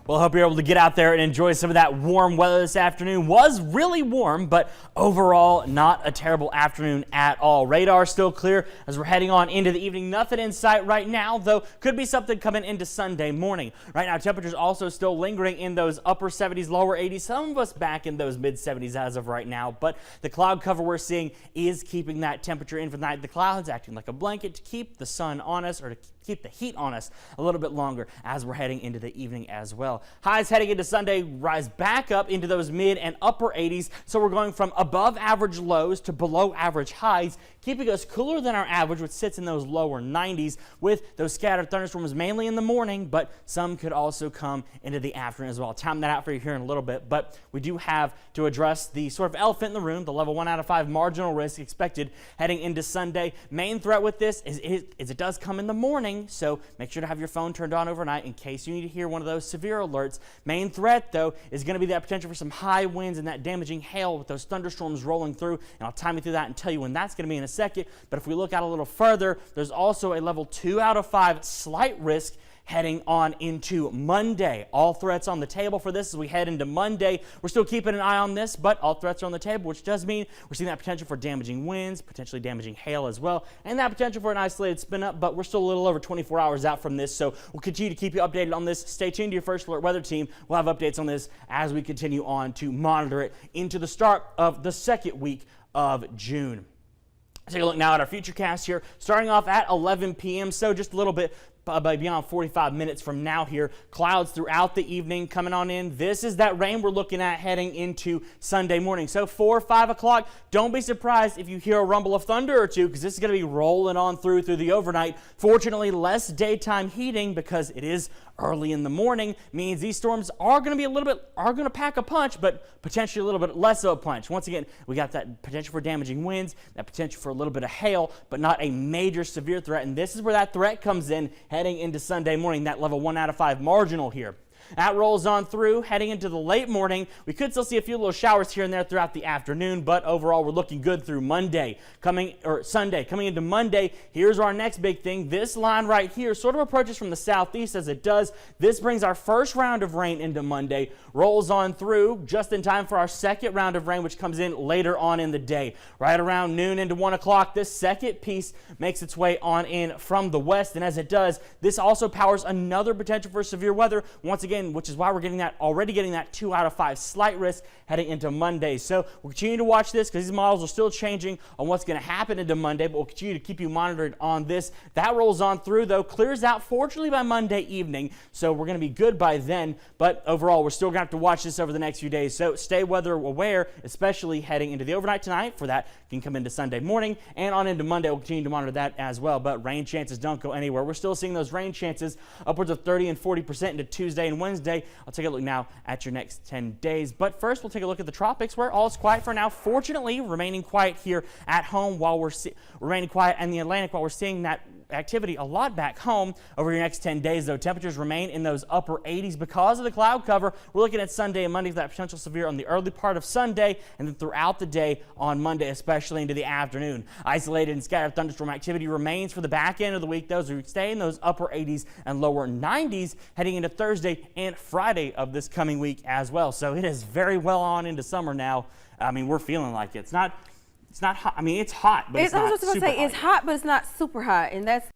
Well, I hope you're able to get out there and enjoy some of that warm weather this afternoon. Was really warm, but overall not a terrible afternoon at all. Radar still clear as we're heading on into the evening. Nothing in sight right now, though could be something coming into Sunday morning. Right now, temperatures also still lingering in those upper 70s, lower 80s. Some of us back in those mid 70s as of right now, but the cloud cover we're seeing is keeping that temperature in for the night. The clouds acting like a blanket to keep the sun on us, or to keep the heat on us a little bit longer as we're heading into the evening as well. Highs heading into Sunday rise back up into those mid and upper 80s, so we're going from above average lows to below average highs, keeping us cooler than our average, which sits in those lower 90s, with those scattered thunderstorms mainly in the morning, but some could also come into the afternoon as well. I'll time that out for you here in a little bit, but we do have to address the sort of elephant in the room, the level 1 out of 5 marginal risk expected heading into Sunday. Main threat with this is it does come in the morning, so make sure to have your phone turned on overnight in case you need to hear one of those severe alerts. Main threat, though, is going to be that potential for some high winds and that damaging hail with those thunderstorms rolling through, and I'll time you through that and tell you when that's going to be in a second. But if we look out a little further, there's also a level 2 out of 5 slight risk heading on into Monday. All threats on the table for this as we head into Monday. We're still keeping an eye on this, but all threats are on the table, which does mean we're seeing that potential for damaging winds, potentially damaging hail as well, and that potential for an isolated spin up, but we're still a little over 24 hours out from this, so we'll continue to keep you updated on this. Stay tuned to your First Alert Weather Team. We'll have updates on this as we continue on to monitor it into the start of the second week of June. Take a look now at our futurecast here, starting off at 11 p.m., so just a little bit beyond 45 minutes from now here. Clouds throughout the evening coming on in. This is that rain we're looking at heading into Sunday morning. So 4 or 5 o'clock, don't be surprised if you hear a rumble of thunder or two, because this is going to be rolling on through the overnight. Fortunately, less daytime heating because it is early in the morning, means these storms are going to pack a punch, but potentially a little bit less of a punch. Once again, we got that potential for damaging winds, that potential for a little bit of hail, but not a major severe threat. And this is where that threat comes in heading into Sunday morning, that level 1 out of 5 marginal here. That rolls on through, heading into the late morning. We could still see a few little showers here and there throughout the afternoon, but overall we're looking good through Sunday. Coming into Monday, here's our next big thing. This line right here sort of approaches from the southeast as it does. This brings our first round of rain into Monday, rolls on through just in time for our second round of rain, which comes in later on in the day. Right around noon into 1 o'clock, this second piece makes its way on in from the west, and as it does, this also powers another potential for severe weather once again, which is why we're already getting that 2 out of 5 slight risk heading into Monday. So we'll continue to watch this because these models are still changing on what's going to happen into Monday, but we'll continue to keep you monitored on this. That rolls on through, though, clears out fortunately by Monday evening, so we're going to be good by then, but overall we're still going to have to watch this over the next few days, so stay weather aware, especially heading into the overnight tonight. For that can come into Sunday morning and on into Monday. We'll continue to monitor that as well, but rain chances don't go anywhere. We're still seeing those rain chances upwards of 30 and 40% into Tuesday and Wednesday. I'll take a look now at your next 10 days. But first, we'll take a look at the tropics, where all is quiet for now. Fortunately, remaining quiet here at home while we're remaining quiet in the Atlantic while we're seeing that activity a lot back home over your next 10 days, though. Temperatures remain in those upper 80s because of the cloud cover. We're looking at Sunday and Monday for that potential severe on the early part of Sunday, and then throughout the day on Monday, especially into the afternoon. Isolated and scattered thunderstorm activity remains for the back end of the week. Those who stay in those upper 80s and lower 90s heading into Thursday and Friday of this coming week as well. So it is very well on into summer now. I mean, we're feeling like it. It's not hot. I mean, it's hot, but it's not super hot. It's hot, but it's not super hot, and that's